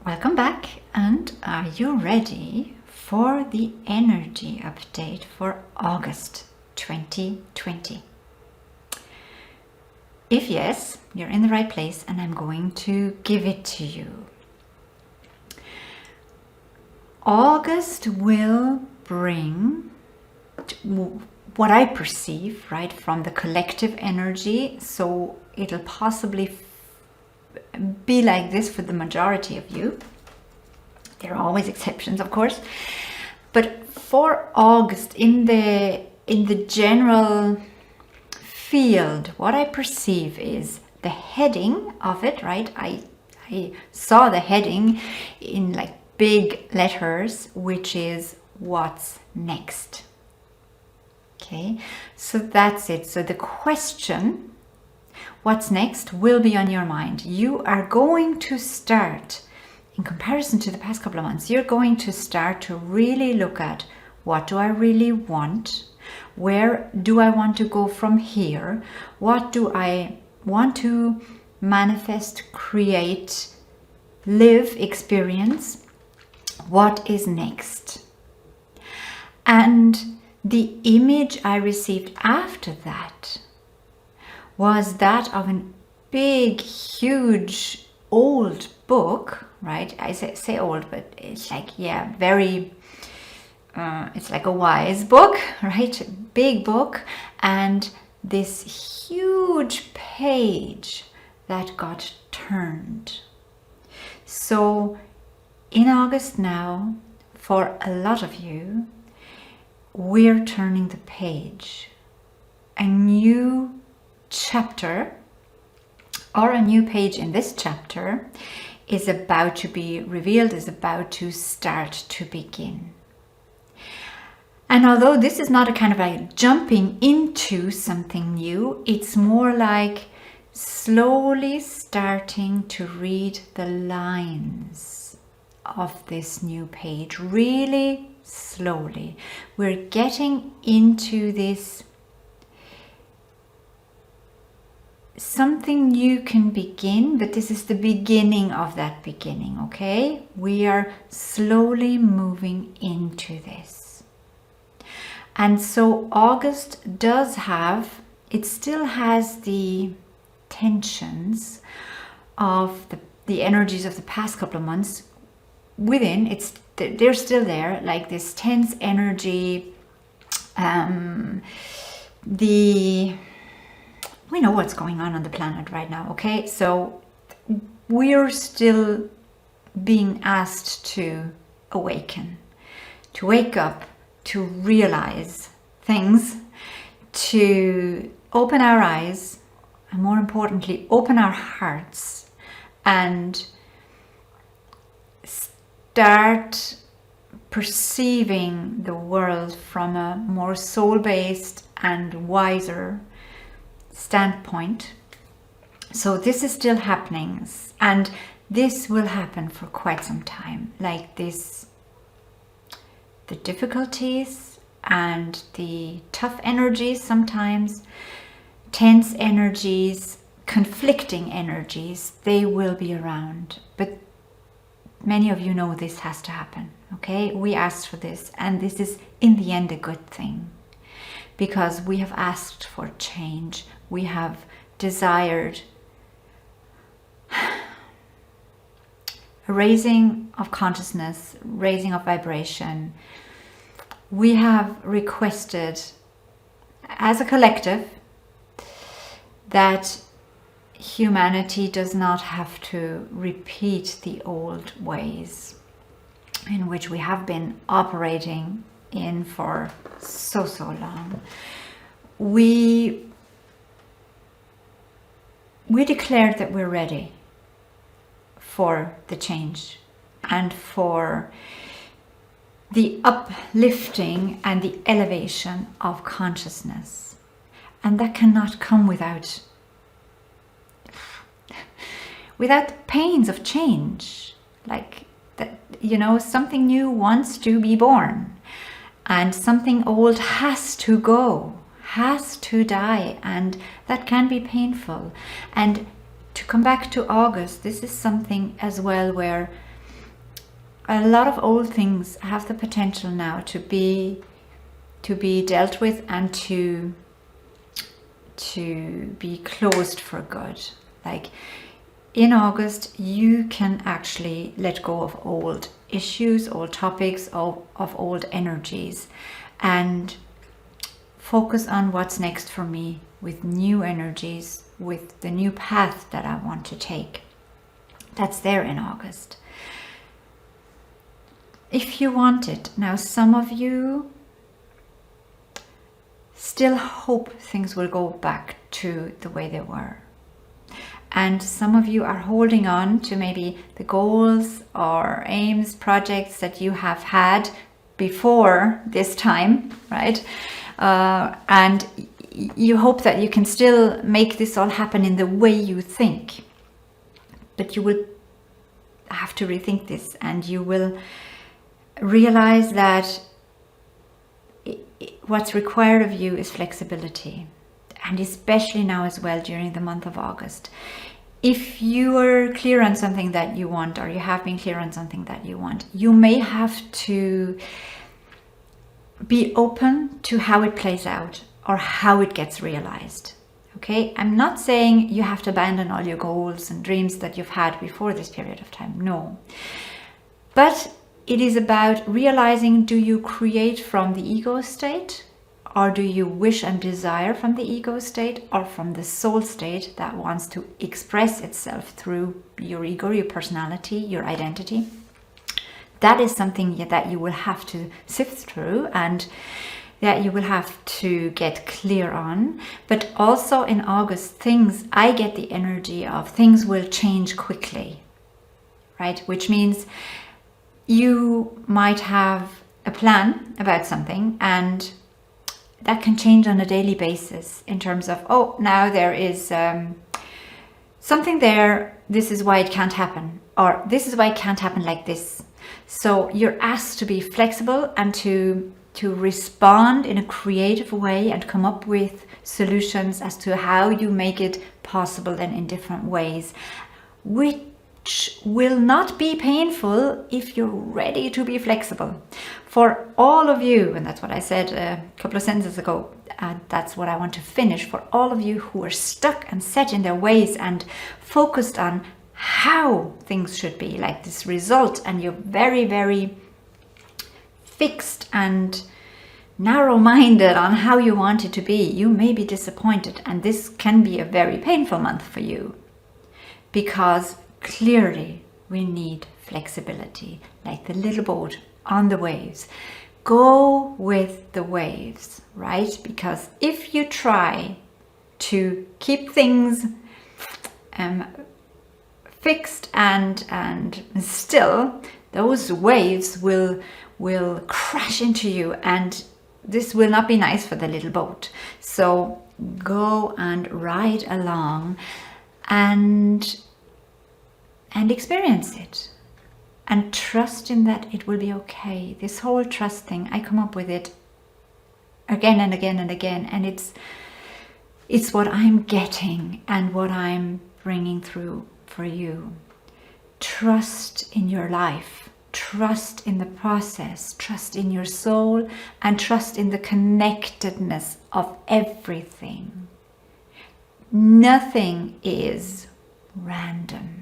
Welcome back, and are you ready for the energy update for August 2020? If yes, you're in the right place and I'm going to give it to you. August will bring what I perceive, right, from the collective energy, so it'll possibly be like this for the majority of you. There are always exceptions, of course, but for August, in the general field, what I perceive is the heading of it, right? I saw the heading in like big letters, which is what's next. Okay, so that's it. So the question, what's next, will be on your mind. You are going to start, in comparison to the past couple of months, you're going to start to really look at, what do I really want? Where do I want to go from here? What do I want to manifest, create, live, experience? What is next? And the image I received after that was that of a big, huge, old book, right? I say old, but it's like, yeah, very, it's like a wise book, right? Big book, and this huge page that got turned. So in August now, for a lot of you, we're turning the page. A new chapter, or a new page in this chapter, is about to be revealed, is about to start to begin. And although this is not a kind of like jumping into something new, it's more like slowly starting to read the lines of this new page, really slowly. We're getting into this something new can begin, but this is the beginning of that beginning, okay? We are slowly moving into this. And so August does have, it still has the tensions of the energies of the past couple of months within. They're still there, like this tense energy, we know what's going on the planet right now, okay? So we're still being asked to awaken, to wake up, to realize things, to open our eyes, and more importantly, open our hearts and start perceiving the world from a more soul-based and wiser standpoint. So this is still happening, and this will happen for quite some time, like this, the difficulties and the tough energies, sometimes tense energies, conflicting energies, they will be around, but many of you know this has to happen, okay? We asked for this, and this is in the end a good thing, because we have asked for change. We have desired a raising of consciousness, raising of vibration. We have requested as a collective that humanity does not have to repeat the old ways in which we have been operating in for so long. We declared that we're ready for the change and for the uplifting and the elevation of consciousness. And that cannot come without the pains of change. Like that, you know, something new wants to be born, and something old has to go, has to die, and that can be painful. And to come back to August, this is something as well where a lot of old things have the potential now to be dealt with and to be closed for good. Like in August, you can actually let go of old issues, old topics, of old energies, and focus on what's next for me with new energies, with the new path that I want to take. That's there in August. If you want it. Now, some of you still hope things will go back to the way they were. And some of you are holding on to maybe the goals or aims, projects that you have had before this time, right? And you hope that you can still make this all happen in the way you think. But you will have to rethink this, and you will realize that what's required of you is flexibility. And especially now as well during the month of August. If you are clear on something that you want, or you have been clear on something that you want, you may have to be open to how it plays out or how it gets realized. Okay, I'm not saying you have to abandon all your goals and dreams that you've had before this period of time. No. But it is about realizing, do you create from the ego state? Or do you wish and desire from the ego state, or from the soul state that wants to express itself through your ego, your personality, your identity? That is something that you will have to sift through and that you will have to get clear on. But also in August, I get the energy of things will change quickly, right? Which means you might have a plan about something, and that can change on a daily basis in terms of, oh, now there is something there, this is why it can't happen, or this is why it can't happen like this. So you're asked to be flexible and to respond in a creative way and come up with solutions as to how you make it possible and in different ways, which will not be painful if you're ready to be flexible. For all of you, and that's what I said a couple of sentences ago, that's what I want to finish, for all of you who are stuck and set in their ways and focused on how things should be, like this result, and you're very, very fixed and narrow-minded on how you want it to be, you may be disappointed, and this can be a very painful month for you, because clearly we need flexibility, like the little boat on the waves. Go with the waves, right? Because if you try to keep things fixed and still, those waves will crash into you, and this will not be nice for the little boat. So go and ride along and experience it, and trust in that it will be okay. This whole trust thing, I come up with it again and again and again, and it's what I'm getting and what I'm bringing through for you. Trust in your life, trust in the process, trust in your soul, and trust in the connectedness of everything. Nothing is random.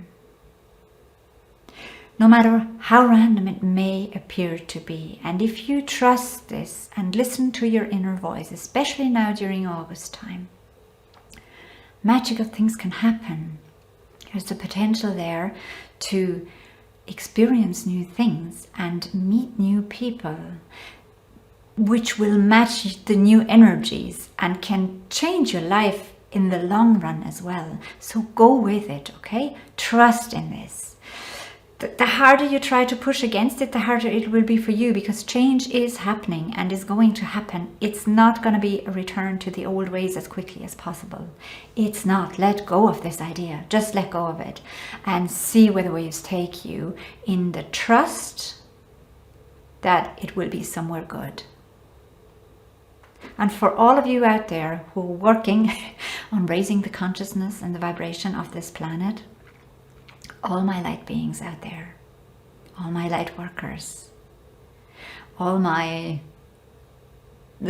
No matter how random it may appear to be. And if you trust this and listen to your inner voice, especially now during August time, magical things can happen. There's the potential there to experience new things and meet new people, which will match the new energies and can change your life in the long run as well. So go with it, okay? Trust in this. The harder you try to push against it, the harder it will be for you, because change is happening and is going to happen. It's not going to be a return to the old ways as quickly as possible. It's not. Let go of this idea. Just let go of it and see where the waves take you, in the trust that it will be somewhere good. And for all of you out there who are working on raising the consciousness and the vibration of this planet, all my light beings out there, all my light workers, all the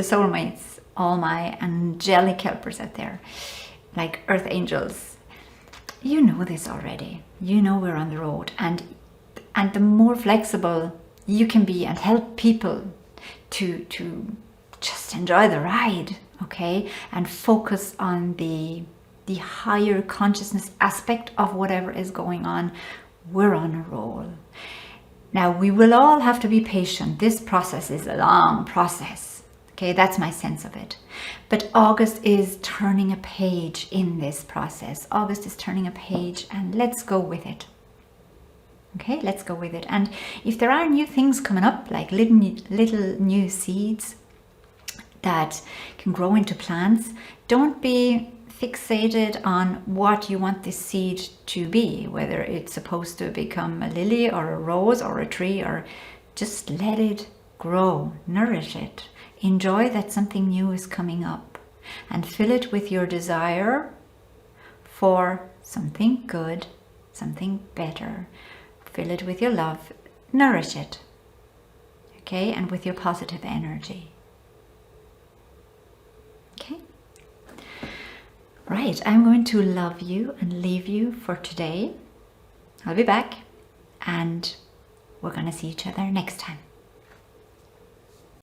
soulmates, all my angelic helpers out there, like earth angels. You know this already. You know we're on the road, and the more flexible you can be and help people to just enjoy the ride, okay, and focus on the higher consciousness aspect of whatever is going on, we're on a roll. Now, we will all have to be patient. This process is a long process. Okay, that's my sense of it. But August is turning a page in this process. August is turning a page, and let's go with it. Okay, let's go with it. And if there are new things coming up, like little new seeds that can grow into plants, don't be fixated on what you want this seed to be, whether it's supposed to become a lily or a rose or a tree, or just let it grow, nourish it. Enjoy that something new is coming up, and fill it with your desire for something good, something better. Fill it with your love, nourish it, okay, and with your positive energy. Okay? Right, I'm going to love you and leave you for today. I'll be back, and we're going to see each other next time.